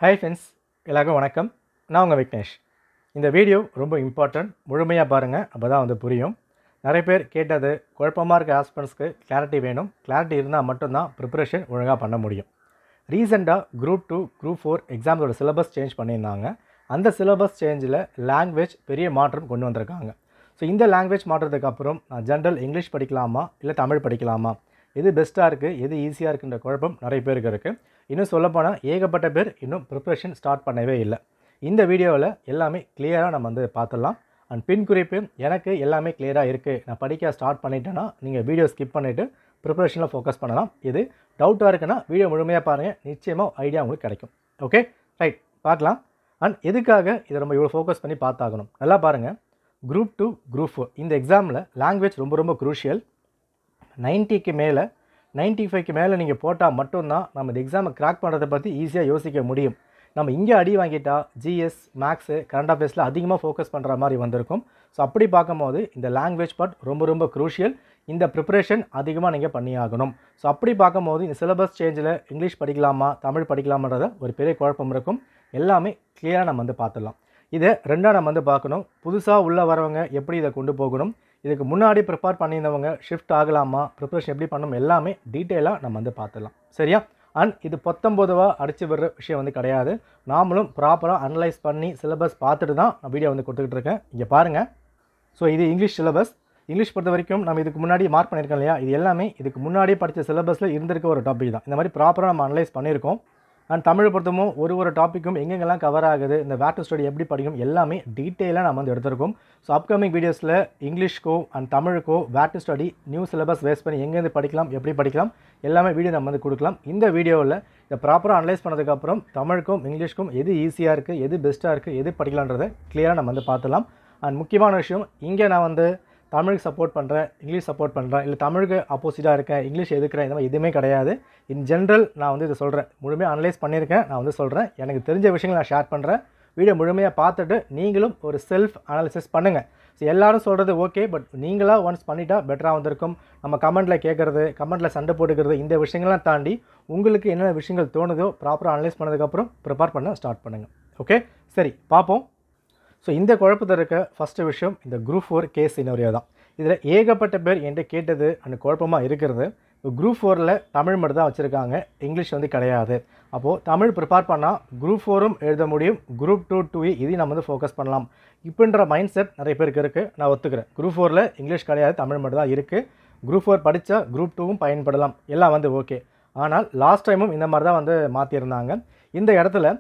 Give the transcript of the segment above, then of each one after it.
Hi friends, எல்லாருக்கும் வணக்கம். நான் உங்கள் விக்னேஷ். இந்த வீடியோ ரொம்ப இம்பார்ட்டன்ட். முழுமையாக பாருங்கள், அப்போ தான் புரியும். நிறைய பேர் கேட்டது, குழப்பமாக இருக்க ஆஸ்பிரண்ட்ஸ்க்கு கிளாரிட்டி வேணும். கிளாரிட்டி இருந்தால் மட்டும்தான் ப்ரிப்பரேஷன் ஒழுங்காக பண்ண முடியும். ரீசெண்டாக குரூப் 2 குரூப் 4 எக்ஸாம்ஸோட சிலபஸ் சேஞ்ச் பண்ணியிருந்தாங்க. அந்த சிலபஸ் சேஞ்சில் லாங்குவேஜ் பெரிய மாற்றம் கொண்டு வந்திருக்காங்க. ஸோ இந்த லாங்குவேஜ் மாற்றத்துக்கு அப்புறம் நான் ஜென்ரல் இங்கிலீஷ் படிக்கலாமா இல்லை தமிழ் படிக்கலாமா, எது பெஸ்ட்டாக இருக்குது, எது ஈஸியாக இருக்குன்ற குழப்பம் நிறைய பேருக்கு இருக்குது. இன்னும் சொல்லப்போனால் ஏகப்பட்ட பேர் இன்னும் ப்ரிப்ரேஷன் ஸ்டார்ட் பண்ணவே இல்லை. இந்த வீடியோவில் எல்லாமே கிளியராக நம்ம பார்த்துடலாம். அண்ட் பின் குறிப்பு, எனக்கு எல்லாமே கிளியராக இருக்குது, நான் படிக்க ஸ்டார்ட் பண்ணிட்டேன்னா நீங்கள் வீடியோ ஸ்கிப் பண்ணிவிட்டு ப்ரிப்ரேஷனில் ஃபோக்கஸ் பண்ணலாம். இது டவுட்டாக இருக்குன்னா வீடியோ முழுமையாக பாருங்கள், நிச்சயமாக ஐடியா உங்களுக்கு கிடைக்கும். ஓகே, ரைட், பார்க்கலாம். அண்ட் எதுக்காக இதை நம்ம இவ்வளோ ஃபோக்கஸ் பண்ணி பார்த்தாகணும், நல்லா பாருங்கள். குரூப் 2 குரூப் 4 இந்த எக்ஸாமில் லாங்குவேஜ் ரொம்ப ரொம்ப க்ரூஷியல். 90க்கு மேலே 95க்கு மேலே நீங்கள் போட்டால் மட்டும்தான் நம்ம இந்த எக்ஸாமை கிராக் பண்ணுறதை பற்றி ஈஸியாக யோசிக்க முடியும். நம்ம இங்கே அடி வாங்கிட்டா ஜிஎஸ், மேக்ஸு, கரண்ட் அஃபேர்ஸில் அதிகமாக ஃபோக்கஸ் பண்ணுற மாதிரி வந்திருக்கும். ஸோ அப்படி பார்க்கும்போது இந்த லாங்குவேஜ் பார்ட் ரொம்ப ரொம்ப க்ரூஷியல். இந்த ப்ரிப்பரேஷன் அதிகமாக நீங்கள் பண்ணி ஆகணும். ஸோ அப்படி பார்க்கும்போது இந்த சிலபஸ் சேஞ்சில் இங்கிலீஷ் படிக்கலாமா தமிழ் படிக்கலாமான்றத ஒரு பெரிய குழப்பம் இருக்கும். எல்லாமே கிளியராக நம்ம பார்த்துடலாம். இதை ரெண்டாக நம்ம பார்க்கணும். புதுசாக உள்ளே வரவங்க எப்படி இதை கொண்டு போகணும், இதுக்கு முன்னாடி ப்ரிப்பேர் பண்ணியிருந்தவங்க ஷிஃப்ட் ஆகலாமா, ப்ரிப்பரேஷன் எப்படி பண்ணணும், எல்லாமே டீட்டெயிலாக நம்ம பார்த்துடலாம். சரியா? அண்ட் இது 19 அடிச்சு வர்ற விஷயம் கிடையாது. நாமளும் ப்ராப்பராக அனலைஸ் பண்ணி சிலபஸ் பார்த்துட்டு தான் நான் வீடியோ கொடுத்துக்கிட்டு இருக்கேன். இங்கே பாருங்கள். ஸோ இது இங்கிலீஷ் சிலபஸ். இங்கிலீஷ் பொறுத்த வரைக்கும் நம்ம இதுக்கு முன்னாடி மார்க் பண்ணியிருக்கோம் இல்லையா, இது எல்லாமே இதுக்கு முன்னாடி படித்த சிலபஸில் இருந்திருக்க ஒரு டாபிக் தான். இந்த மாதிரி ப்ராப்பராக நம்ம அனலைஸ் பண்ணியிருக்கோம். அண்ட் தமிழ் பொறுத்தமும் ஒரு டாப்பிக்கும் எங்கெங்கெல்லாம் கவர் ஆகுது, இந்த வேர் டு ஸ்டடி எப்படி படிக்கணும், எல்லாமே டீட்டெயிலாக நம்ம எடுத்திருக்கோம். ஸோ அப்கமிங் வீடியோஸில் இங்கிலீஷ்க்கோ அண்ட் தமிழுக்கோ where to study new syllabus waste பண்ணி எங்கேருந்து படிக்கலாம், எப்படி படிக்கலாம், எல்லாமே வீடியோ நம்ம கொடுக்கலாம். இந்த வீடியோவில் இதை ப்ராப்பராக அனலைஸ் பண்ணதுக்கப்புறம் தமிழுக்கும் இங்கிலீஷ்க்கும் எது ஈஸியாக இருக்குது, எது பெஸ்ட்டாக இருக்குது, எது படிக்கலான்றதை கிளியராக நம்ம பார்த்துலாம். அண்ட் முக்கியமான விஷயம், இங்கே நான் தமிழுக்கு சப்போர்ட் பண்ணுறேன், இங்கிலீஷ் சப்போர்ட் பண்ணுறேன், இல்லை தமிழுக்கு ஆப்போசிட்டாக இருக்கேன், இங்கிலீஷ் எதுக்குறேன், இந்த மாதிரி எதுவுமே கிடையாது. இன் ஜென்ரல் நான் இதை சொல்கிறேன், முழுமையாக அனலைஸ் பண்ணியிருக்கேன். நான் சொல்கிறேன், எனக்கு தெரிஞ்ச விஷயங்களை நான் ஷேர் பண்ணுறேன். வீடியோ முழுமையாக பார்த்துட்டு நீங்களும் ஒரு செல்ஃப் அனாலிசிஸ் பண்ணுங்கள். ஸோ எல்லோரும் சொல்கிறது ஓகே, பட் நீங்களாக ஒன்ஸ் பண்ணிட்டா பெட்டராக வந்திருக்கும். நம்ம கமெண்ட்டில் கேட்குறது, கமெண்ட்டில் சண்டை போட்டுக்கிறது, இந்த விஷயங்கள்லாம் தாண்டி உங்களுக்கு என்னென்ன விஷயங்கள் தோணுதோ ப்ராப்பராக அனலைஸ் பண்ணதுக்கப்புறம் ப்ரிப்பேர் பண்ண ஸ்டார்ட் பண்ணுங்கள். ஓகே, சரி பார்ப்போம். ஸோ இந்த குழப்பத்தில் இருக்க ஃபஸ்ட்டு விஷயம் இந்த குரூப் 4 கேஸ் சினாரியோ தான். இதில் ஏகப்பட்ட பேர் என்கிட்ட கேட்டது அந்த குழப்பமாக இருக்கிறது. குரூப் 4ல் தமிழ் மட்டும் தான் வச்சுருக்காங்க, இங்கிலீஷ் கிடையாது. அப்போது தமிழ் ப்ரிப்பேர் பண்ணால் குரூப் 4ம் எழுத முடியும், குரூப் 2 2 இதையும் நம்ம ஃபோக்கஸ் பண்ணலாம் இப்படின்ற மைண்ட் செட் நிறைய பேருக்கு இருக்குது. நான் ஒத்துக்கிறேன். குரூப் 4ல் இங்கிலீஷ் கிடையாது, தமிழ் மட்டும் தான் இருக்குது. குரூப் 4 படித்தா குரூப் 2வும் பயன்படலாம், எல்லாம் ஓகே. ஆனால் லாஸ்ட் டைமும் இந்த மாதிரி தான் மாற்றியிருந்தாங்க. இந்த இடத்துல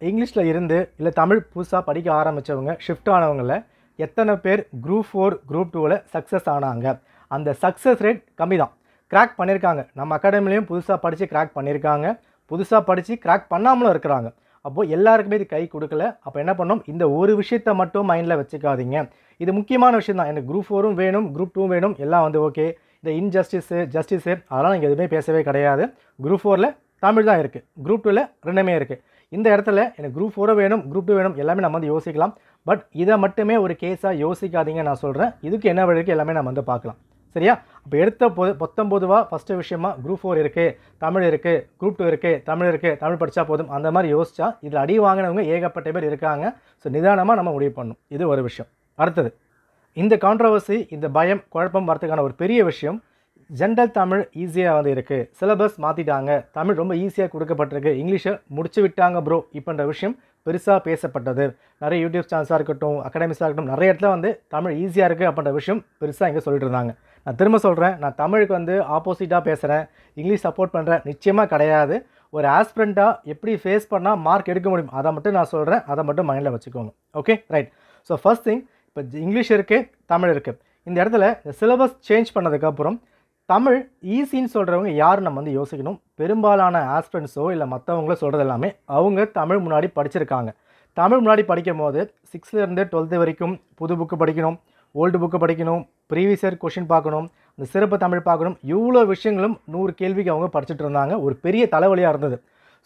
இங்கிலீஷில் இருந்து இல்லை தமிழ் புதுசாக படிக்க ஆரம்பித்தவங்க, ஷிஃப்ட் ஆனவங்கள எத்தனை பேர் குரூப் 4 குரூப் 2வில் சக்ஸஸ் ஆனாங்க, அந்த சக்ஸஸ் ரேட் கம்மி தான். கிராக் பண்ணியிருக்காங்க, நம்ம அகாடமிலையும் புதுசாக படித்து கிராக் பண்ணியிருக்காங்க, புதுசாக படித்து கிராக் பண்ணாமலும் இருக்கிறாங்க. அப்போது எல்லாருக்குமே இது கை கொடுக்கல. அப்போ என்ன பண்ணோம், இந்த ஒரு விஷயத்தை மட்டும் மைண்டில் வச்சுக்காதீங்க. இது முக்கியமான விஷயம் தான். எனக்கு குரூப் 4ம் வேணும், குரூப் 2ம் வேணும், எல்லாம் ஓகே. இந்த இன்ஜஸ்டிஸு ஜஸ்டிஸு அதெல்லாம் நீங்கள் எதுவுமே பேசவே கிடையாது. குரூப் 4ல் தமிழ் தான் இருக்குது, குரூப் 2வில் ரெண்டுமே இருக்குது. இந்த இடத்துல எனக்கு குரூப் 4 வேணும், குரூப் 2 வேணும், எல்லாமே நம்ம யோசிக்கலாம். பட் இதை மட்டுமே ஒரு கேஸாக யோசிக்காதீங்க. நான் சொல்கிறேன், இதுக்கு என்ன வழி இருக்குது எல்லாமே நம்ம பார்க்கலாம். சரியா? அப்போ எடுத்த 19 ஃபஸ்ட்டு விஷயமா குரூப் 4 இருக்குது, தமிழ் இருக்குது, குரூப் 2 இருக்குது, தமிழ் இருக்குது, தமிழ் படித்தா போதும், அந்த மாதிரி யோசிச்சா இதில் அடி வாங்கினவங்க ஏகப்பட்ட பேர் இருக்காங்க. ஸோ நிதானமாக நம்ம முடிவு பண்ணணும். இது ஒரு விஷயம். அடுத்தது, இந்த கான்ட்ரவர்சி, இந்த பயம், குழப்பம் வரதுக்கான ஒரு பெரிய விஷயம், ஜென்ரல் தமிழ் ஈஸியாக இருக்குது, சிலபஸ் மாற்றிட்டாங்க, தமிழ் ரொம்ப ஈஸியாக கொடுக்கப்பட்டிருக்கு, இங்கிலீஷை முடிச்சு விட்டாங்க ப்ரோ இப்போன்ற விஷயம் பெருசாக பேசப்பட்டது. நிறைய யூடியூப் சேனல்ஸாக இருக்கட்டும், அகாடமிஸாக இருக்கட்டும், நிறைய இடத்துல தமிழ் ஈஸியாக இருக்குது அப்படின்ற விஷயம் பெருசாக இங்கே சொல்லிட்டு இருந்தாங்க. நான் திரும்ப சொல்கிறேன், நான் தமிழுக்கு ஆப்போசிட்டாக பேசுகிறேன், இங்கிலீஷ் சப்போர்ட் பண்ணுறேன் நிச்சயமாக கிடையாது. ஒரு ஆஸ்பிரண்ட்டாக எப்படி ஃபேஸ் பண்ணால் மார்க் எடுக்க முடியும் அதை மட்டும் நான் சொல்கிறேன், அதை மட்டும் மைண்டில் வச்சுக்கோங்க. Okay, right. So first thing, இப்போ இங்கிலீஷ் இருக்குது, தமிழ் இருக்குது. இந்த இடத்துல இந்த சிலபஸ் சேஞ்ச் பண்ணதுக்கப்புறம் தமிழ் ஈஸின்னு சொல்கிறவங்க யார் நம்ம யோசிக்கணும். பெரும்பாலான ஆஸ்பிரண்ட்ஸோ இல்லை மற்றவங்களோ சொல்கிறது எல்லாமே அவங்க தமிழ் முன்னாடி படிச்சிருக்காங்க. தமிழ் முன்னாடி படிக்கும் போது 6லேருந்து 12 வரைக்கும் புது புக்கு படிக்கணும், ஓல்டு புக்கு படிக்கணும், ப்ரீவியஸ் இயர் கொஷின் பார்க்கணும், இந்த சிறப்பு தமிழ் பார்க்கணும், இவ்வளோ விஷயங்களும் 100 கேள்விக்கு அவங்க படிச்சுட்டு இருந்தாங்க. ஒரு பெரிய தலைவலியாக இருந்தது.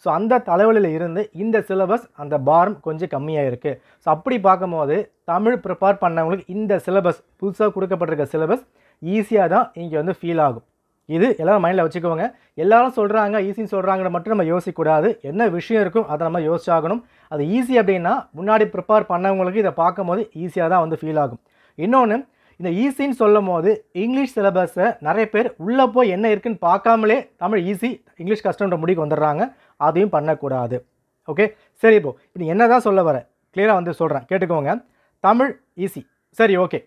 ஸோ அந்த தலைவலியில் இருந்து இந்த சிலபஸ் அந்த பாரம் கொஞ்சம் கம்மியாக இருக்குது. ஸோ அப்படி பார்க்கும்போது தமிழ் ப்ரிப்பேர் பண்ணவங்களுக்கு இந்த சிலபஸ் புதுசாக கொடுக்கப்பட்டிருக்க சிலபஸ் ஈஸியாக தான் இங்கே ஃபீல் ஆகும். இது எல்லாரும் மைண்டில் வச்சுக்கோங்க. எல்லாரும் சொல்கிறாங்க ஈஸின்னு சொல்கிறாங்கன்னு மட்டும் நம்ம யோசிக்கக்கூடாது. என்ன விஷயம் இருக்கும் அதை நம்ம யோசிச்சாகணும். அது ஈஸி அப்படின்னா முன்னாடி ப்ரிப்பேர் பண்ணவங்களுக்கு இதை பார்க்கும்போது ஈஸியாக தான் வந்து ஃபீல் ஆகும். இன்னொன்று, இந்த ஈஸின்னு சொல்லும் போது இங்கிலீஷ் சிலபஸை நிறைய பேர் உள்ளே போய் என்ன இருக்குன்னு பார்க்காமலே தமிழ் ஈஸி இங்கிலீஷ் கஷ்டம்ன்ற முடிவுக்கு வந்துடுறாங்க. அதையும் பண்ணக்கூடாது. ஓகே, சரி. இப்போ என்ன தான் சொல்ல வரேன் கிளியராக வந்து சொல்கிறேன், கேட்டுக்கோங்க. தமிழ் ஈஸி, சரி, ஓகே.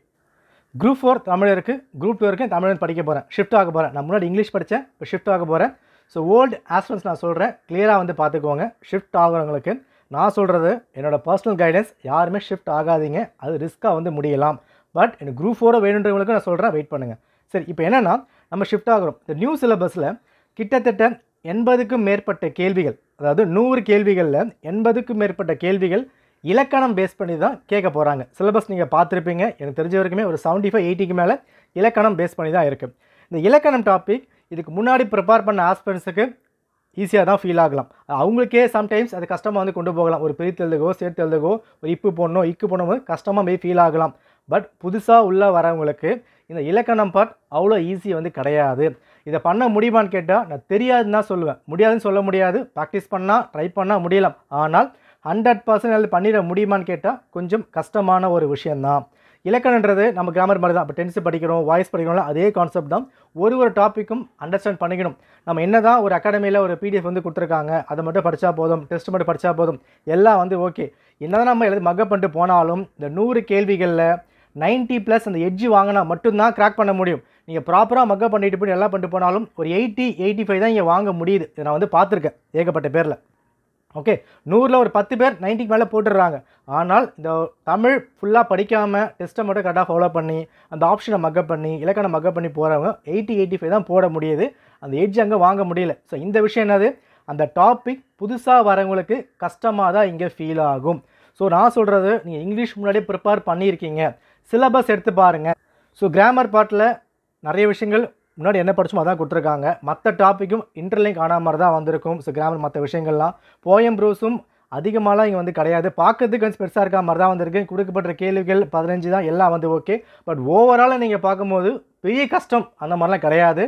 குரூப் 4 தமிழ் இருக்குது, குரூப் 2 இருக்குது. தமிழ் படிக்க போகிறேன், ஷிஃப்ட் ஆக போகிறேன். நான் முன்னாடி இங்கிலீஷ் படித்தேன், இப்போ ஷிஃப்ட் ஆக போகிறேன். ஸோ ஓல்டு ஆஸ்பிரன்ட்ஸ் நான் சொல்கிறேன், கிளியராக வந்து பார்த்துக்கோங்க. ஷிஃப்ட் ஆகிறவங்களுக்கு நான் சொல்கிறது என்னோடய பர்சனல் கைடன்ஸ். யாருமே ஷிஃப்ட் ஆகாதீங்க, அது ரிஸ்க்காக வந்து முடியலாம். பட் எனக்கு குரூப் 4 வேணுன்றவங்களுக்கு நான் சொல்கிறேன், வெயிட் பண்ணுங்கள். சரி, இப்போ என்னென்னா நம்ம ஷிஃப்ட் ஆகிறோம். இந்த நியூ சிலபஸில் கிட்டத்தட்ட 80க்கும் மேற்பட்ட கேள்விகள், அதாவது 100 கேள்விகளில் 80க்கும் மேற்பட்ட கேள்விகள் இலக்கணம் பேஸ் பண்ணி தான் கேட்க போகிறாங்க. சிலபஸ் நீங்கள் பார்த்துருப்பீங்க, எனக்கு தெரிஞ்ச வரைக்குமே ஒரு 75-80க்கு மேலே இலக்கணம் பேஸ் பண்ணி தான் இருக்குது. இந்த இலக்கணம் டாபிக் இதுக்கு முன்னாடி ப்ரிப்பேர் பண்ண ஆஸ்பிரன்ட்ஸுக்கு ஈஸியாக தான் ஃபீல் ஆகலாம். அவங்களுக்கே சம்டைம்ஸ் அது கஷ்டமாக வந்து கொண்டு போகலாம். ஒரு பிரித்து எழுதுகோ, சேர்த்து எழுதுகோ, ஒரு இக்கு போடணும் போது கஷ்டமாக போய் ஃபீல் ஆகலாம். பட் புதுசாக உள்ளே வரவங்களுக்கு இந்த இலக்கணம் பார்ட் அவ்வளோ ஈஸி வந்து கிடையாது. இதை பண்ண முடியுமான்னு கேட்டால் நான் தெரியாதுன்னு தான் சொல்லுவேன். முடியாதுன்னு சொல்ல முடியாது. ப்ராக்டிஸ் பண்ணால் ட்ரை பண்ணால் முடியலாம். ஆனால் 100% பண்ணிட முடியுமான்னு கேட்டால் கொஞ்சம் கஷ்டமான ஒரு விஷயந்தான். இலக்கணன்றது நம்ம கிராமர் மாதிரி தான். இப்போ டென்ஸ் படிக்கிறோம், வாய்ஸ் படிக்கிறோம்ல, அதே கான்செப்ட் தான். ஒரு டாப்பிக்கும் அண்டர்ஸ்டாண்ட் பண்ணிக்கணும். நம்ம என்ன தான் ஒரு அகாடமியில் ஒரு PDF வந்து கொடுத்துருக்காங்க, அதை மட்டும் படித்தா போதும், டெஸ்ட் மட்டும் படித்தா போதும், எல்லாம் வந்து ஓகே. என்ன தான் நம்ம எழுதி மக்கப் பண்ணிட்டு போனாலும் இந்த 100 கேள்விகளில் 90+ அந்த எட்ஜ் வாங்கினா மட்டும்தான் கிராக் பண்ண முடியும். நீங்கள் ப்ராப்பராக மக்கப் பண்ணிட்டு போய் எல்லாம் பண்ணிட்டு போனாலும் ஒரு 80-85 தான் இங்கே வாங்க முடியுது. இதை நான் வந்து பார்த்துருக்கேன் ஏகப்பட்ட பேரில். ஓகே, 100ல் ஒரு 10 பேர் 90க்கு மேலே போட்டுடுறாங்க. ஆனால் இந்த தமிழ் ஃபுல்லாக படிக்காமல் டெஸ்ட்டை மட்டும் கரெக்டாக ஃபாலோ பண்ணி அந்த ஆப்ஷனை மக்கப் பண்ணி இலக்கணம் மக்கப் பண்ணி போகிறவங்க 80-85 தான் போட முடியுது. அந்த எட்ஜ் அங்கே வாங்க முடியல. ஸோ இந்த விஷயம் என்னது, அந்த டாபிக் புதுசாக வரவங்களுக்கு கஷ்டமாக தான் இங்கே ஃபீல் ஆகும். ஸோ நான் சொல்கிறது, நீங்கள் இங்கிலீஷ் முன்னாடியே ப்ரிப்பேர் பண்ணியிருக்கீங்க, சிலபஸ் எடுத்து பாருங்கள். ஸோ கிராமர் பார்ட்டில் நிறைய விஷயங்கள் முன்னாடி என்ன படிச்சோமோ அதான் கொடுத்துருக்காங்க. மற்ற டாப்பிக்கும் இன்டர்லிங்க் ஆன மாதிரி தான் வந்திருக்கும். ஸோ கிராமர் மற்ற விஷயங்கள்லாம் போயம் ப்ரோஸும் அதிகமாகலாம் இங்கே வந்து கிடையாது. பார்க்கறதுக்கு கொஞ்சம் பெருசாக இருக்க மாதிரி தான் வந்திருக்கு. கொடுக்கப்பட்ட கேள்விகள் 15 தான், எல்லாம் வந்து ஓகே. பட் ஓவராலாக நீங்கள் பார்க்கும்போது பெரிய கஷ்டம் அந்த மாதிரிலாம் கிடையாது.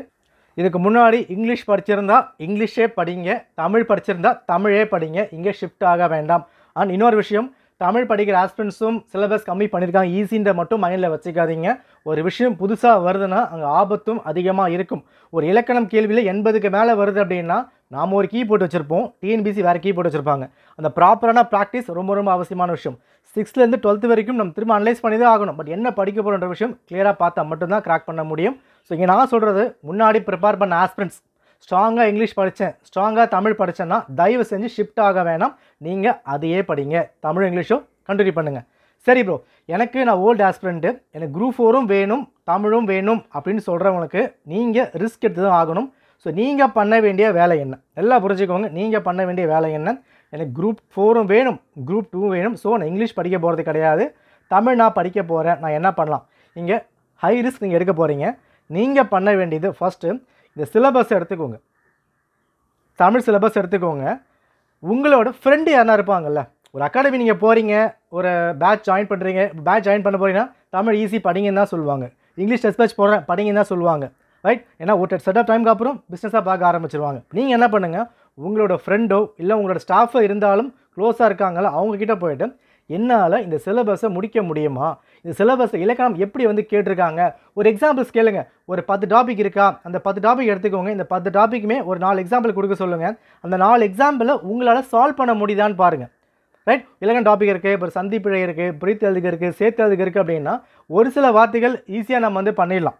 இதுக்கு முன்னாடி இங்கிலீஷ் படிச்சிருந்தா இங்கிலீஷே படிங்க, தமிழ் படிச்சிருந்தா தமிழே படிங்க, இங்கே ஷிஃப்ட் ஆக வேண்டாம். அண்ட் இன்னொரு விஷயம், தமிழ் படிக்கிற ஆஸ்பிரன்ட்ஸும் சிலபஸ் கம்மி பண்ணியிருக்காங்க, ஈஸின்ற மட்டும் மைண்டில் வச்சுக்காதீங்க. ஒரு விஷயம் புதுசாக வருதுன்னா அங்கே ஆபத்தும் அதிகமாக இருக்கும். ஒரு இலக்கணம் கேள்வியில் 80க்கு மேலே வருது அப்படின்னா நாம் ஒரு கீ போட்டு வச்சுருப்போம், TNPSC வேறு கீ போட்டு வச்சுருப்பாங்க. அந்த ப்ராப்பரான ப்ராக்டிஸ் ரொம்ப ரொம்ப அவசியமான விஷயம். 6லேருந்து 12th வரைக்கும் நம்ம திரும்ப அனலைஸ் பண்ணி தான் ஆகணும். பட் என்ன படிக்க போகிறோன்ற விஷயம் கிளியராக பார்த்தா மட்டும்தான் கிராக் பண்ண முடியும். ஸோ இங்கே நான் சொல்கிறது, முன்னாடி ப்ரிப்பேர் பண்ண ஆஸ்பிரன்ட்ஸ் ஸ்ட்ராங்காக இங்கிலீஷ் படித்தேன், ஸ்ட்ராங்காக தமிழ் படித்தேன்னா தயவு செஞ்சு ஷிஃப்ட் ஆக வேணாம். நீங்கள் அதையே படிங்க, தமிழ் இங்கிலீஷும் கண்டினியூ பண்ணுங்கள். சரி ப்ரோ, எனக்கு நான் ஓல்டு ஆஸ்பிரண்ட்டு, எனக்கு குரூப் 4ம் வேணும் தமிழும் வேணும் அப்படின்னு சொல்கிறவங்களுக்கு நீங்கள் ரிஸ்க் எடுத்து தான் ஆகணும். ஸோ நீங்கள் பண்ண வேண்டிய வேலை என்ன, எல்லாம் புரிஞ்சுக்கோங்க. நீங்கள் பண்ண வேண்டிய வேலை என்ன, எனக்கு குரூப் 4ம் வேணும், குரூப் 2 வேணும். ஸோ நான் இங்கிலீஷ் படிக்க போகிறது கிடையாது, தமிழ் நான் படிக்க போகிறேன். நான் என்ன பண்ணலாம்? இங்கே ஹை ரிஸ்க் நீங்கள் எடுக்க போகிறீங்க. நீங்கள் பண்ண வேண்டியது ஃபஸ்ட்டு இந்த சிலபஸ் எடுத்துக்கோங்க, தமிழ் சிலபஸ் எடுத்துக்கோங்க. உங்களோட ஃப்ரெண்டு யாரா இருப்பாங்கல்ல, ஒரு அகாடமி நீங்கள் போகிறீங்க, ஒரு பேட்ச் ஜாயின் பண்ணுறீங்க, பேட்ச் ஜாயின் பண்ண போகிறீங்கன்னா தமிழ் ஈஸி படிங்கன்னு தான் சொல்லுவாங்க. இங்கிலீஷ் டெஸ்ட் பேட்ச் போடுறேன் படிங்கன்னு தான் சொல்லுவாங்க, ரைட்? ஏன்னா ஒரு செட் ஆஃப் டைமுக்கு அப்புறம் பிஸ்னஸாக பார்க்க ஆரம்பிச்சிருவாங்க. நீங்கள் என்ன பண்ணுங்கள், உங்களோட ஃப்ரெண்டோ இல்லை உங்களோட ஸ்டாஃபோ இருந்தாலும் க்ளோஸாக இருக்காங்களோ அவங்கக்கிட்ட போய்ட்டு என்னால் இந்த சிலபஸை முடிக்க முடியுமா, இந்த சிலபஸை இலக்கணம் எப்படி வந்து கேட்டிருக்காங்க, ஒரு எக்ஸாம்பிள்ஸ் கேளுங்க. ஒரு 10 டாபிக் இருக்கா, அந்த 10 டாபிக் எடுத்துக்கோங்க. இந்த 10 டாப்பிக்குமே ஒரு 4 எக்ஸாம்பிள் கொடுக்க சொல்லுங்கள். அந்த 4 எக்ஸாம்பிளை உங்களால் சால்வ் பண்ண முடியுதான்னு பாருங்கள், ரைட்? இலக்கண டாபிக் இருக்குது, இப்போ சந்திப்பிழை இருக்குது, பிரித்து எழுதுக இருக்குது, சேர்த்து எழுதுக இருக்குது அப்படின்னா ஒரு சில வார்த்தைகள் ஈஸியாக நம்ம வந்து பண்ணிடலாம்.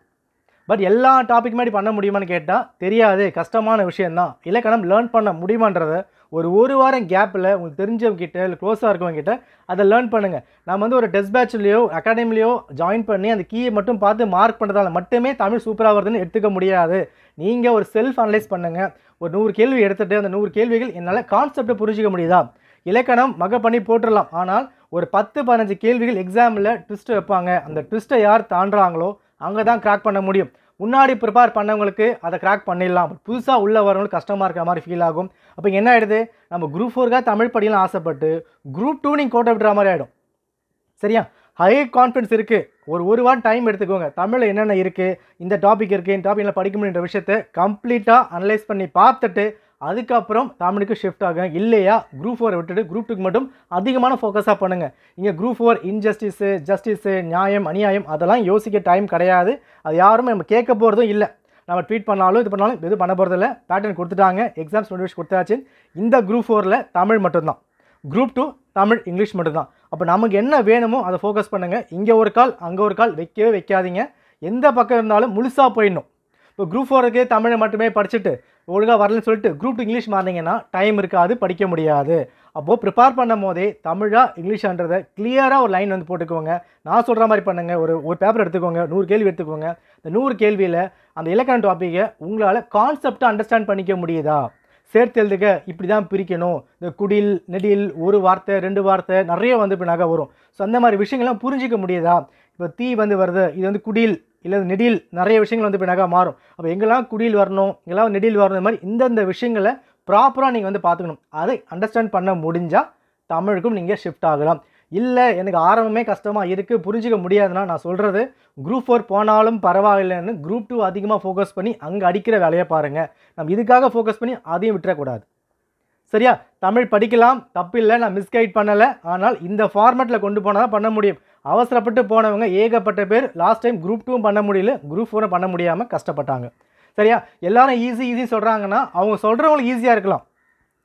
பட் எல்லா டாபிக் மாதிரி பண்ண முடியுமான்னு கேட்டால் தெரியாது, கஷ்டமான விஷயந்தான். இலக்கணம் லேர்ன் பண்ண முடியுமான்றதை ஒரு வாரம் கேப்பில் உங்களுக்கு தெரிஞ்சவங்கிட்ட இல்லை க்ளோஸாக இருக்கவங்கிட்ட அதை லேர்ன் பண்ணுங்கள். நம்ம வந்து ஒரு டெஸ்ட் பேட்ச்லேயோ அகாடமிலையோ ஜாயின் பண்ணி அந்த கீயை மட்டும் பார்த்து மார்க் பண்ணுறதால மட்டுமே தமிழ் சூப்பராக வருதுன்னு எடுத்துக்க முடியாது. நீங்கள் ஒரு செல்ஃப் அனலைஸ் பண்ணுங்கள். ஒரு 100 கேள்வி எடுத்துகிட்டு அந்த 100 கேள்விகள் என்னால் கான்செப்டை புரிஞ்சிக்க முடியுதா, இலக்கணம் மக பண்ணி போட்டுடலாம். ஆனால் ஒரு 10-15 கேள்விகள் எக்ஸாமில் ட்விஸ்ட் வைப்பாங்க. அந்த ட்விஸ்ட்டை யார் தாண்டுறாங்களோ அங்கே தான் கிராக் பண்ண முடியும். முன்னாடி ப்ரிப்பேர் பண்ணவங்களுக்கு அதை கிராக் பண்ணிடலாம். புதுசாக உள்ளே வரவங்களுக்கு கஷ்டமாக இருக்கிற மாதிரி ஃபீல் ஆகும். அப்போ என்ன ஆகிடுது, நம்ம குரூப் 4க்காக தமிழ் படிக்கலாம் ஆசைப்பட்டு குரூப் 2 நீங்கள் கோட்டை விட்டுற மாதிரி ஆகிடும். சரியா? ஹை கான்ஃபிடன்ஸ் இருக்குது, ஒரு வாரம் டைம் எடுத்துக்கோங்க. தமிழில் என்னென்ன இருக்குது, இந்த டாபிக் இருக்குது, இந்த டாப்பிக்கில் படிக்க முடியுன்ற விஷயத்தை கம்ப்ளீட்டாக அனலைஸ் பண்ணி பார்த்துட்டு அதுக்கப்புறம் தமிழுக்கு ஷிஃப்ட் ஆகுங்க. இல்லையா குரூப் 4 விட்டுட்டு குரூப் 2க்கு மட்டும் அதிகமான ஃபோக்கஸாக பண்ணுங்கள். இங்கே குரூப் 4 இன்ஜஸ்டிஸு, ஜஸ்டிஸு, நியாயம், அநியாயம் அதெல்லாம் யோசிக்க டைம் கிடையாது. அது யாருமே நம்ம கேட்க போகிறதும் இல்லை. நம்ம ட்வீட் பண்ணாலும் இது பண்ணாலும் எதுவும் பண்ண போகிறதில்ல. பேட்டர்ன் கொடுத்துட்டாங்க, எக்ஸாம்ஸ் நோட்டிஃபிகேஷன் கொடுத்தாச்சு. இந்த குரூப் 4ல் தமிழ் மட்டும்தான், குரூப் 2 தமிழ் இங்கிலீஷ் மட்டும்தான். அப்போ நமக்கு என்ன வேணுமோ அதை ஃபோக்கஸ் பண்ணுங்கள். இங்கே ஒரு கால் அங்கே ஒரு கால் வைக்கவே வைக்காதீங்க. எந்த பக்கம் இருந்தாலும் முழுசாக போயிடணும். இப்போ குரூப் 4க்கு தமிழை மட்டுமே படிச்சுட்டு ஒழுங்காக வரலன்னு சொல்லிட்டு குரூப் 2 இங்கிலீஷ் மாறினீங்கன்னா டைம் இருக்காது, படிக்க முடியாது. அப்போது ப்ரிப்பேர் பண்ணும் போதே தமிழா இங்கிலீஷான்றதை கிளியராக ஒரு லைன் வந்து போட்டுக்கோங்க. நான் சொல்கிற மாதிரி பண்ணுங்கள். ஒரு பேப்பர் எடுத்துக்கோங்க, 100 கேள்வி எடுத்துக்கோங்க. இந்த 100 கேள்வியில் அந்த இலக்கண டாப்பிக்கை உங்களால் கான்செப்டை அண்டர்ஸ்டாண்ட் பண்ணிக்க முடியுதா? சேர்த்து எழுதுக இப்படி தான் பிரிக்கணும். இந்த குடில், நெடில், ஒரு வார்த்தை 2 வார்த்தை நிறைய வந்து இப்போ நகை வரும். ஸோ அந்த மாதிரி விஷயங்கள்லாம் புரிஞ்சிக்க முடியுதா? இப்போ தீ வந்து வருது, இது வந்து குடில் இல்லை நெடில், நிறைய விஷயங்கள் வந்து இப்போ நகை மாறும். அப்போ எங்கெல்லாம் குடில் வரணும், எங்கெல்லாம் நெடில் வரணும், இந்த மாதிரி இந்தந்த விஷயங்களை ப்ராப்பராக நீங்கள் வந்து பார்த்துக்கணும். அதை அண்டர்ஸ்டாண்ட் பண்ண முடிஞ்சால் தமிழுக்கும் நீங்கள் ஷிஃப்ட் ஆகலாம். இல்லை எனக்கு ஆரம்பமே கஷ்டமாக இருக்குது, புரிஞ்சிக்க முடியாதுன்னா நான் சொல்கிறது குரூப் 4 போனாலும் பரவாயில்லைன்னு குரூப் 2 அதிகமாக ஃபோக்கஸ் பண்ணி அங்கே அடிக்கிற வேலையை பாருங்கள். நம்ம இதுக்காக ஃபோக்கஸ் பண்ணி அதையும் விட்டுறக்கூடாது. சரியா? தமிழ் படிக்கலாம், தப்பில்லை, நான் மிஸ்கைட் பண்ணலை. ஆனால் இந்த ஃபார்மேட்டில் கொண்டு போனால் தான் பண்ண முடியும். அவசரப்பட்டு போனவங்க ஏகப்பட்ட பேர் லாஸ்ட் டைம் குரூப் 2 பண்ண முடியல, குரூப் 4 பண்ண முடியாமல் கஷ்டப்பட்டாங்க. சரியா? எல்லாரும் ஈஸி சொல்கிறாங்கன்னா அவங்க சொல்கிறவங்களுக்கு ஈஸியாக இருக்கலாம்,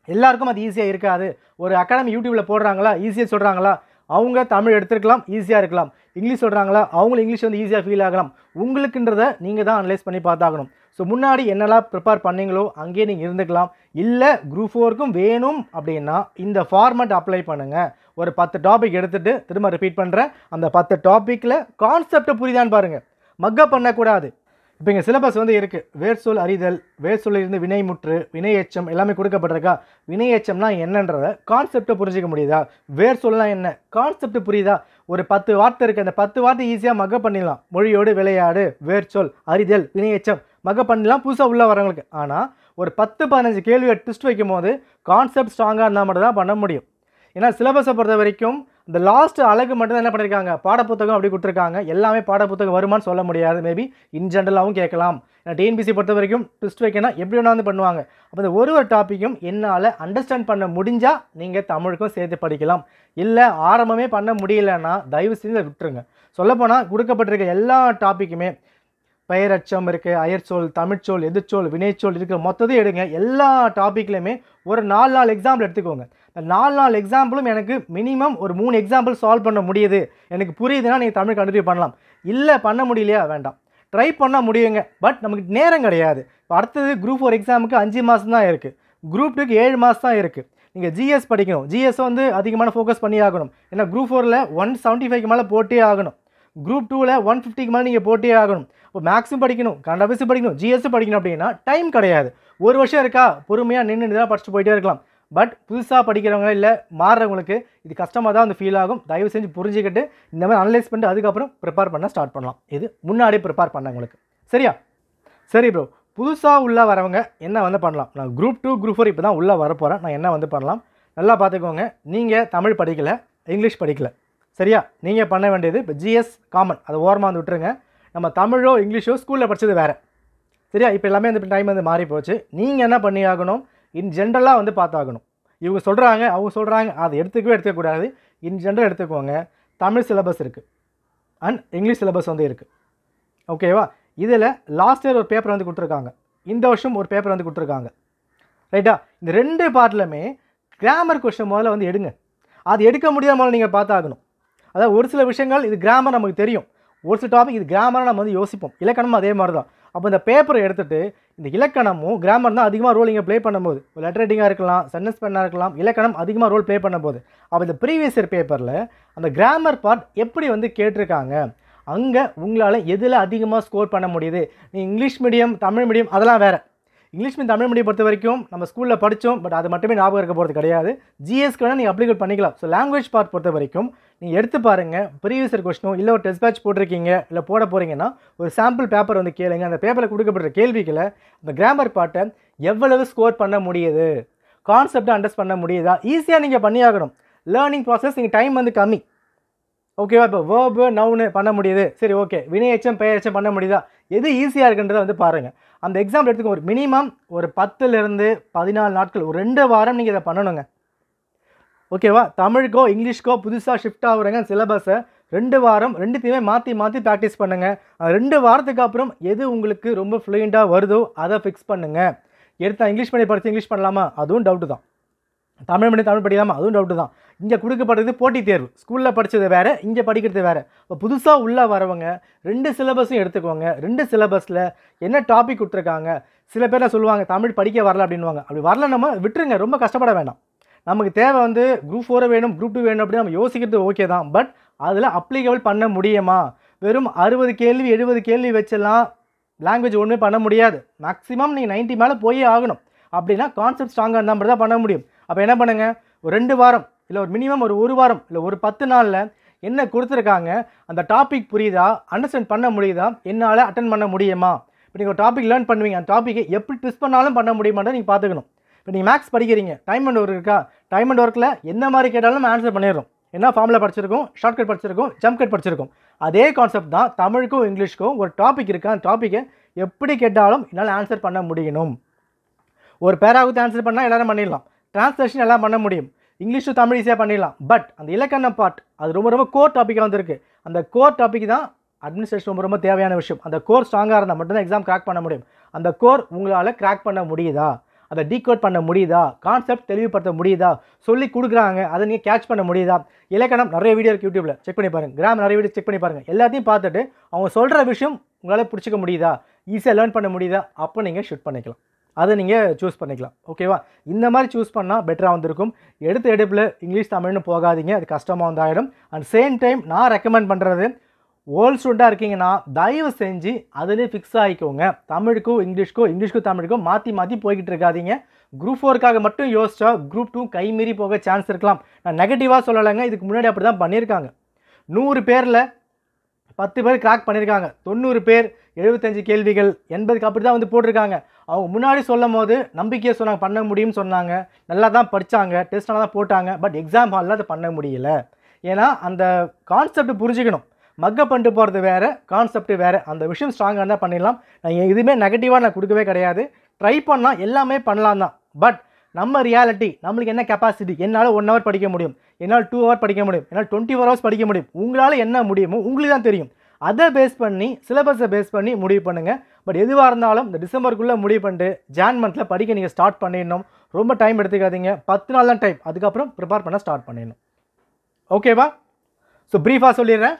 எல்லாருக்கும் அது ஈஸியாக இருக்காது. ஒரு அகாடமி யூடியூப்பில் போடுறாங்களா, ஈஸியாக சொல்கிறாங்களா, அவங்க தமிழ் எடுத்துருக்கலாம், ஈஸியாக இருக்கலாம். இங்கிலீஷ் சொல்கிறாங்களா, அவங்களும் இங்கிலீஷ் வந்து ஈஸியாக ஃபீல் ஆகலாம். உங்களுக்குன்றதை நீங்கள் தான் அனலைஸ் பண்ணி பார்த்தாகணும். ஸோ முன்னாடி என்னெல்லாம் ப்ரிப்பேர் பண்ணீங்களோ அங்கேயே நீங்கள் இருந்துக்கலாம். இல்லை குரூப் 4க்கும் வேணும் அப்படின்னா இந்த ஃபார்மேட் அப்ளை பண்ணுங்கள். ஒரு 10 டாபிக் எடுத்துகிட்டு திரும்ப ரிப்பீட் பண்ணுறேன். அந்த 10 டாப்பிக்கில் கான்செப்டை புரியுதான்னு பாருங்கள், மக்கப் பண்ணக்கூடாது. இப்போ இங்கே சிலபஸ் வந்து இருக்குது. வேர் சொல் அறிதல், வேர் சொல்லிருந்து வினைமுற்று, வினை எச்சம் எல்லாமே கொடுக்கப்பட்டிருக்கா. வினை எச்சம்னா என்னன்றதை கான்செப்டை புரிஞ்சிக்க முடியுதா? வேர் சொல்லலாம் என்ன கான்செப்ட் புரியுதா? ஒரு 10 வார்த்தை இருக்குது, அந்த 10 வார்த்தை ஈஸியாக மக்கப் பண்ணிடலாம். மொழியோடு விளையாடு, வேர் சொல், அறிதல், வினை எச்சம் மக்கப் பண்ணிடலாம் புதுசாக உள்ளே வரவங்களுக்கு. ஆனால் ஒரு 10-15 கேள்வியை ட்விஸ்ட் வைக்கும் போது கான்செப்ட் ஸ்ட்ராங்காக இருந்தால் மட்டும் தான் பண்ண முடியும். ஏன்னா சிலபஸை பொறுத்த வரைக்கும் இந்த லாஸ்ட் அழகு மட்டும் தான் என்ன பண்ணியிருக்காங்க, பாடப்புத்தகம் அப்படி கொடுத்துருக்காங்க. எல்லாமே பாடப்புத்தகம் வருமானு சொல்ல முடியாது, மேபி இன் ஜென்ரலாகவும் கேட்கலாம். ஏன்னா டிஎன்பிசி பொறுத்த வரைக்கும் ட்விஸ்ட் வைக்கணும் எப்படி வேணா வந்து பண்ணுவாங்க. அப்போ இந்த ஒரு டாப்பிக்கும் என்னால் அண்டர்ஸ்டாண்ட் பண்ண முடிஞ்சால் நீங்கள் தமிழுக்கும் சேர்த்து படிக்கலாம். இல்லை ஆரம்பமே பண்ண முடியலன்னா தயவு செஞ்சு விட்டுருங்க. சொல்லப்போனால் கொடுக்கப்பட்டிருக்க எல்லா டாப்பிக்குமே பெயரச்சம் இருக்குது, அயற்சொல், தமிழ்ச்சொல், எதிர்ச்சொல், வினைச்சொல் இருக்கிற மொத்தத்தையும் எடுங்க. எல்லா டாப்பிக்லையுமே ஒரு 4 எக்ஸாம்பிள் எடுத்துக்கோங்க. இந்த 4 எக்ஸாம்பிளும் எனக்கு மினிமம் ஒரு 3 எக்ஸாம்பிள் சால்வ் பண்ண முடியுது, எனக்கு புரியுதுன்னா நீங்கள் தமிழ் கண்டினியூ பண்ணலாம். இல்லை பண்ண முடியலையா வேண்டாம், ட்ரை பண்ணால் முடியுங்க. பட் நமக்கு நேரம் கிடையாது. இப்போ அடுத்தது குரூப் 4 எக்ஸாமுக்கு 5 மாதம் தான் இருக்குது, குரூப் 2க்கு 7 மாதம் தான் இருக்குது. நீங்கள் ஜிஎஸ் படிக்கணும், ஜிஎஸ் வந்து அதிகமான ஃபோக்கஸ் பண்ணி ஆகணும். ஏன்னா குரூப் 4ல் 175க்கு மேலே போட்டே ஆகணும், குரூப் 2ல் 150க்கு மேலே நீங்கள் போட்டே ஆகணும். இப்போ மேக்ஸும் படிக்கணும், கண்டபிஸும் படிக்கணும், ஜிஎஸ்ஸும் படிக்கணும். அப்படின்னா டைம் கிடையாது. ஒரு வருஷம் இருக்கா, பொறுமையாக நின்று தான் படிச்சுட்டு போயிட்டே இருக்கலாம். பட் புதுசாக படிக்கிறவங்க இல்லை மாறுறவங்களுக்கு இது கஷ்டமாக தான் வந்து ஃபீல் ஆகும். தயவு செஞ்சு புரிஞ்சுக்கிட்டு இந்த மாதிரி அனலைஸ் பண்ணிட்டு அதுக்கப்புறம் ப்ரிப்பேர் பண்ண ஸ்டார்ட் பண்ணலாம். இது முன்னாடி ப்ரிப்பேர் பண்ணவங்களுக்கு. சரியா? சரி ப்ரோ, புதுசாக உள்ளே வரவங்க என்ன வந்து பண்ணலாம்? நான் குரூப் 2 குரூப் 4 இப்போ தான் உள்ளே வரப்போகிறேன். நான் என்ன வந்து பண்ணலாம் நல்லா பார்த்துக்கோங்க. நீங்கள் தமிழ் படிக்கலை, இங்கிலீஷ் படிக்கலை. சரியா? நீங்கள் பண்ண வேண்டியது இப்போ ஜிஎஸ் காமன் அதை ஓரமாக வந்து விட்டுருங்க. நம்ம தமிழோ இங்கிலீஷோ ஸ்கூலில் படித்தது வேறு. சரியா? இப்போ எல்லாமே வந்து டைம் வந்து மாறி போச்சு. நீங்கள் என்ன பண்ணி ஆகணும், இன் ஜென்ரலாக வந்து பார்த்தாகணும். இவங்க சொல்கிறாங்க அவங்க சொல்கிறாங்க அதை எடுத்துக்கக்கூடாது. இன் ஜென்ரல் எடுத்துக்கோங்க. தமிழ் சிலபஸ் இருக்குது அண்ட் இங்கிலீஷ் சிலபஸ் வந்து இருக்குது. ஓகேவா? இதில் லாஸ்ட் இயர் ஒரு பேப்பர் வந்து கொடுத்துருக்காங்க, இந்த வருஷம் ஒரு பேப்பர் வந்து கொடுத்துருக்காங்க. ரைட்டா? இந்த 2 பார்ட்லையுமே கிராமர் கொஸ்டின் முதல்ல வந்து எடுங்க. அது எடுக்க முடியாமல் நீங்கள் பார்த்தாகணும். அதாவது ஒரு சில விஷயங்கள் இது கிராமர் நமக்கு தெரியும், ஒரு சில டாபிக் இது கிராமராக நம்ம வந்து யோசிப்போம். இலக்கணமும் அதே மாதிரி தான். அப்போ இந்த பேப்பரை எடுத்துகிட்டு இந்த இலக்கணமும் கிராமர் தான் அதிகமாக ரோல் இங்கே ப்ளே பண்ணும்போது, லெட்டர் ரைட்டிங்காக இருக்கலாம், சென்டென்ஸ் பண்ணாக இருக்கலாம், இலக்கணம் அதிகமாக ரோல் ப்ளே பண்ணும்போது அப்போ இந்த ப்ரீவியஸ் இயர் பேப்பரில் அந்த கிராமர் பார்ட் எப்படி வந்து கேட்டிருக்காங்க, அங்கே உங்களால் எதில் அதிகமாக ஸ்கோர் பண்ண முடியுது. நீ இங்கிலீஷ் மீடியம் தமிழ் மீடியம் அதெல்லாம் வேறு. இங்கிலீஷ் மீடியம் தமிழ் மீடியம் பொறுத்த வரைக்கும் நம்ம ஸ்கூலில் படித்தோம், பட் அது மட்டுமே ஞாபகம் இருக்க போகிறது கிடையாது. ஜிஎஸ்க்கு வேணால் நீங்கள் அப்ளிகேட் பண்ணிக்கலாம். ஸோ லாங்குவேஜ் பார்ட் பொறுத்த வரைக்கும் நீங்கள் எடுத்து பாருங்கள். ப்ரீவியஸ் இயர் கொஸ்டினோ இல்லை ஒரு டெஸ்ட் பேட்ச் போட்டிருக்கீங்க இல்லை போட போகிறீங்கன்னா ஒரு சாம்பிள் பேப்பர் வந்து கேளுங்க. அந்த பேப்பரில் கொடுக்கப்பட்ட கேள்விகளை அந்த கிராமர் பார்ட்டை எவ்வளவு ஸ்கோர் பண்ண முடியுது, கான்செப்டை அண்டர்ஸ்ட் பண்ண முடியுதா, ஈஸியாக நீங்கள் பண்ணியாகணும். லேர்னிங் ப்ராசஸ் நீங்கள் டைம் வந்து கம்மி. ஓகேவா? இப்போ வேர்பு நவுனு பண்ண முடியுது, சரி ஓகே. வினையெச்சம் பெயரெச்சம் பண்ண முடியுதா? எது ஈஸியாக இருக்குன்றதை வந்து பாருங்கள். அந்த எக்ஸாம்பிள் எடுத்துக்கோ. ஒரு மினிமம் ஒரு 10லேருந்து 14 நாட்கள், ஒரு 2 வாரம் நீங்கள் இதை பண்ணணுங்க. ஓகேவா? தமிழுக்கோ இங்கிலீஷ்க்கோ புதுசாக ஷிஃப்ட் ஆகுறங்க சிலபஸை 2 வாரம் 2த்தையுமே மாற்றி மாற்றி ப்ராக்டிஸ் பண்ணுங்கள். 2 வாரத்துக்கு அப்புறம் எது உங்களுக்கு ரொம்ப ஃப்ளூயண்ட்டாக வருதோ அதை ஃபிக்ஸ் பண்ணுங்கள். எடுத்தால் இங்கிலீஷ் மீடியம் படித்து இங்கிலீஷ் பண்ணலாமா? அதுவும் டவுட்டு தான். தமிழ் மீடியம் தமிழ் படிக்கலாமா? அதுவும் டவுட்டு தான். இங்கே கொடுக்கப்படுறது போட்டித் தேர்வு. ஸ்கூலில் படித்தது வேறு, இங்கே படிக்கிறது வேறு. இப்போ புதுசாக உள்ளே வரவங்க 2 சிலபஸும் எடுத்துக்கோங்க. 2 சிலபஸில் என்ன டாபிக் கொடுத்துருக்காங்க. சில பேர்லாம் சொல்லுவாங்க தமிழ் படிக்க வரல அப்படின்வாங்க. அப்படி வரல நம்ம விட்டுருங்க, ரொம்ப கஷ்டப்பட வேண்டாம். நமக்கு தேவை வந்து குரூப் 4 வேணும், குரூப் 2 வேணும் அப்படின்னு நம்ம யோசிக்கிறது ஓகே தான். பட் அதில் அப்ளிகபிள் பண்ண முடியுமா? வெறும் 60 கேள்வி 70 கேள்வி வச்செல்லாம் லாங்குவேஜ் ஒன்றுமே பண்ண முடியாது. மேக்ஸிமம் நீங்கள் 90 மேலே போயே ஆகணும். அப்படின்னா கான்செப்ட் ஸ்ட்ராங்காக இருந்தால் மட்டும் தான் பண்ண முடியும். அப்போ என்ன பண்ணுங்கள், ஒரு 2 வாரம் இல்லை ஒரு மினிமம் ஒரு 1 வாரம் இல்லை ஒரு 10 நாளில் என்ன கொடுத்துருக்காங்க, அந்த டாபிக் புரியுதா, அண்டர்ஸ்டாண்ட் பண்ண முடியுதா, என்னால் அட்டன் பண்ண முடியுமா? இப்போ நீங்கள் ஒரு டாபிக் லேர்ன் பண்ணுவீங்க, அந்த டாப்பிக்கை எப்படி ட்விஸ்ட் பண்ணாலும் பண்ண முடியுமான்னு நீங்கள் பார்த்துக்கணும். இப்போ நீங்கள் மேக்ஸ் படிக்கிறீங்க, டைம் அண்ட் ஒர்க் இருக்கா? டைம் அண்ட் ஒர்க்கில் எந்த மாதிரி கேட்டாலும் நம்ம ஆன்சர் பண்ணிடுறோம். என்ன ஃபார்முலா படிச்சிருக்கோம், ஷார்ட்கட் படிச்சிருக்கோம், ஜம்ப் கட் படிச்சிருக்கோம். அதே கான்செப்ட் தான் தமிழுக்கும் இங்கிலீஷ்க்கும். ஒரு டாபிக் இருக்கா, அந்த டாப்பிக்கை எப்படி கேட்டாலும் என்னால் ஆன்சர் பண்ண முடியணும். ஒரு பேராவுக்கு ஆன்சர் பண்ணால் எல்லோரும் பண்ணிடலாம். டிரான்ஸ்லேஷன் எல்லாம் பண்ண முடியும். இங்கிலீஷ் டு தமிழ் ஈஸியாக பண்ணிடலாம். பட் அந்த இலக்கண பார்ட் அது ரொம்ப ரொம்ப கோர் டாப்பிக்காக வந்துருக்கு. அந்த கோர் டாபிக் தான் அட்மினிஸ்ட்ரேஷன் ரொம்ப ரொம்ப தேவையான விஷயம். அந்த கோர் ஸ்ட்ராங்காக இருந்தால் மட்டும்தான் எக்ஸாம் கிராக் பண்ண முடியும். அந்த கோர் உங்களால் கிராக் பண்ண முடியுதா, அதை டீகோட் பண்ண முடியுதா, கான்செப்ட் தெளிவுபடுத்த முடியுதா, சொல்லி கொடுக்குறாங்க அதை நீங்கள் கேட்ச் பண்ண முடியுதா. இலக்கணம் நிறைய வீடியோ இருக்குது, யூடியூப்பில் செக் பண்ணி பாருங்கள். கிராம் நிறைய வீடியோ செக் பண்ணி பாருங்கள். எல்லாத்தையும் பார்த்துட்டு அவங்க சொல்கிற விஷயம் உங்களால் பிடிச்சிக்க முடியுதா, ஈஸியாக லேர்ன் பண்ண முடியுதா, அப்போ நீங்கள் ஷூட் பண்ணிக்கலாம். அதை நீங்கள் சூஸ் பண்ணிக்கலாம். ஓகேவா? இந்த மாதிரி சூஸ் பண்ணால் பெட்டராக வந்திருக்கும். எடுத்த எடுப்பில் இங்கிலீஷ் தமிழ்னு போகாதீங்க, அது கஷ்டமாக வந்தாயிடும். அண்ட் சேம் டைம் நான் ரெக்கமெண்ட் பண்ணுறது, ஓல்டு ஸ்டூடெண்ட்டாக இருக்கீங்கன்னா தயவு செஞ்சு அதிலே ஃபிக்ஸ் ஆகிக்கோங்க. தமிழுக்கும் இங்கிலீஷ்க்கும் தமிழுக்கும் மாற்றி மாற்றி போய்கிட்டு இருக்காதீங்க. குரூப் 4க்காக மட்டும் யோசிச்சா குரூப் 2 கைமீறி போக சான்ஸ் இருக்கலாம். நான் நெகட்டிவாக சொல்லலைங்க, இதுக்கு முன்னாடி அப்படி தான் பண்ணியிருக்காங்க. 100 பேரில் 10 பேர் கிராக் பண்ணியிருக்காங்க. 90 பேர் 75 கேள்விகள் 80க்கு அப்படி தான் வந்து போட்டிருக்காங்க. அவங்க முன்னாடி சொல்லும் போது நம்பிக்கையாக சொன்னாங்க, பண்ண முடியும்னு சொன்னாங்க. நல்லா தான் படித்தாங்க, டெஸ்ட் நல்லா தான் போட்டாங்க. பட் எக்ஸாம் ஹாலில் அதை பண்ண முடியல. ஏன்னா அந்த கான்செப்ட் புரிஞ்சுக்கணும். மக்கப் பண்ணிட்டு போகிறது வேறு, கான்செப்ட் வேறு. அந்த விஷயம் ஸ்ட்ராங்காக இருந்தால் பண்ணிடலாம். நான் எதுவுமே நெகட்டிவாக நான் கொடுக்கவே கிடையாது. ட்ரை பண்ணால் எல்லாமே பண்ணலாம் தான். பட் நம்ம ரியாலிட்டி, நம்மளுக்கு என்ன கெப்பாசிட்டி, என்னால் 1 ஹவர் படிக்க முடியும், என்னால் 2 ஹவர் படிக்க முடியும், என்னால் 24 ஹவர்ஸ் படிக்க முடியும். உங்களால் என்ன முடியுமோ உங்களுக்கு தான் தெரியும். அதை பேஸ் பண்ணி சிலபஸை பேஸ் பண்ணி முடிவு பண்ணுங்கள். பட் எதுவாக இருந்தாலும் இந்த டிசம்பருக்குள்ளே முடிவு பண்ணிட்டு ஜான் மந்தில் படிக்க நீங்கள் ஸ்டார்ட் பண்ணிடணும். ரொம்ப டைம் எடுத்துக்காதீங்க. 10 நாள் தான் டைம். அதுக்கப்புறம் ப்ரிப்பேர் பண்ண ஸ்டார்ட் பண்ணிடணும். ஓகேவா? ஸோ ப்ரீஃபாக சொல்லிடுறேன்.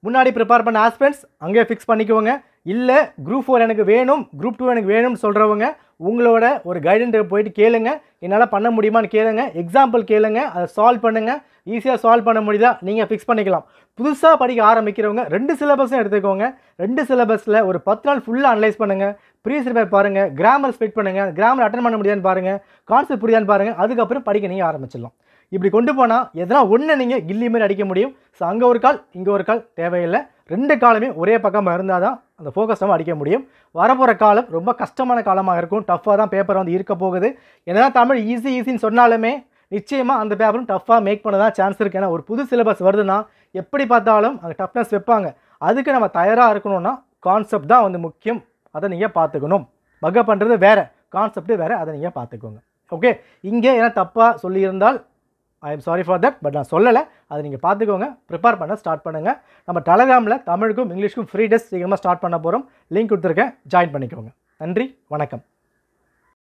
முன்னாடி ப்ரிப்பேர் பண்ண ஆஸ்பிரண்ட்ஸ் அங்கேயே ஃபிக்ஸ் பண்ணிக்குவோங்க. இல்லை குரூப் 4 எனக்கு வேணும், குரூப் 2 எனக்கு வேணும்னு சொல்கிறவங்க உங்களோட ஒரு கைடன்ட்டு போயிட்டு கேளுங்க, என்னால் பண்ண முடியுமான்னு கேளுங்க, எக்ஸாம்பிள் கேளுங்க, அதை சால்வ் பண்ணுங்கள். ஈஸியாக சால்வ் பண்ண முடியுதா நீங்கள் ஃபிக்ஸ் பண்ணிக்கலாம். புதுசாக படிக்க ஆரம்பிக்கிறவங்க 2 சிலபஸும் எடுத்துக்கோங்க. 2 சிலபஸில் ஒரு 10 நாள் ஃபுல்லாக அனலைஸ் பண்ணுங்கள். ப்ரீவியஸ் பேப்பர் பாருங்கள், கிராமர் ஸ்ப்ளிட் பண்ணுங்கள், கிராமர் அட்டன் பண்ண முடியாதுன்னு பாருங்கள், கான்செப்ட் புரியாதுன்னு பாருங்கள். அதுக்கப்புறம் படிக்க நீங்கள் ஆரம்பிச்சிடலாம். இப்படி கொண்டு போனால் எதனா ஒன்று நீங்கள் கில்லி மாதிரி அடிக்க முடியும். ஸோ அங்கே ஒரு கால் இங்கே ஒரு கால் தேவையில்லை. 2 காலமே ஒரே பக்கமாக இருந்தால் தான் அந்த ஃபோக்கஸ் நம்ம அடிக்க முடியும். வரப்போகிற காலம் ரொம்ப கஷ்டமான காலமாக இருக்கும். டஃப்பாக தான் பேப்பர் வந்து இருக்க போகுது. என்னதான் தமிழ் ஈஸின்னு சொன்னாலுமே நிச்சயமாக அந்த பேப்பரும் டஃப்பாக மேக் பண்ண தான் சான்ஸ் இருக்குது. ஏன்னா ஒரு புது சிலபஸ் வருதுன்னா எப்படி பார்த்தாலும் அங்கே டஃப்னஸ் வைப்பாங்க. அதுக்கு நம்ம தயாராக இருக்கணும்னா கான்செப்ட் தான் வந்து முக்கியம். அதை நீங்கள் பார்த்துக்கணும். மக்கப் பண்ணுறது வேறு, கான்செப்ட் வேறு, அதை நீங்கள் பார்த்துக்கோங்க. ஓகே, இங்கே ஏன்னா தப்பாக சொல்லியிருந்தால் I am sorry for that. But நான் சொல்லலை, அதை நீங்கள் பார்த்துக்கோங்க. ப்ரிப்பேர் பண்ண ஸ்டார்ட் பண்ணுங்கள். நம்ம டெலகிராமில் தமிழுக்கும் இங்கிலீஷ்க்கும் ஃப்ரீ டெஸ்ட் சீக்கிரமாக ஸ்டார்ட் பண்ண போகிறோம். லிங்க் கொடுத்துருக்கேன், ஜாயின் பண்ணிக்கோங்க. நன்றி, வணக்கம்.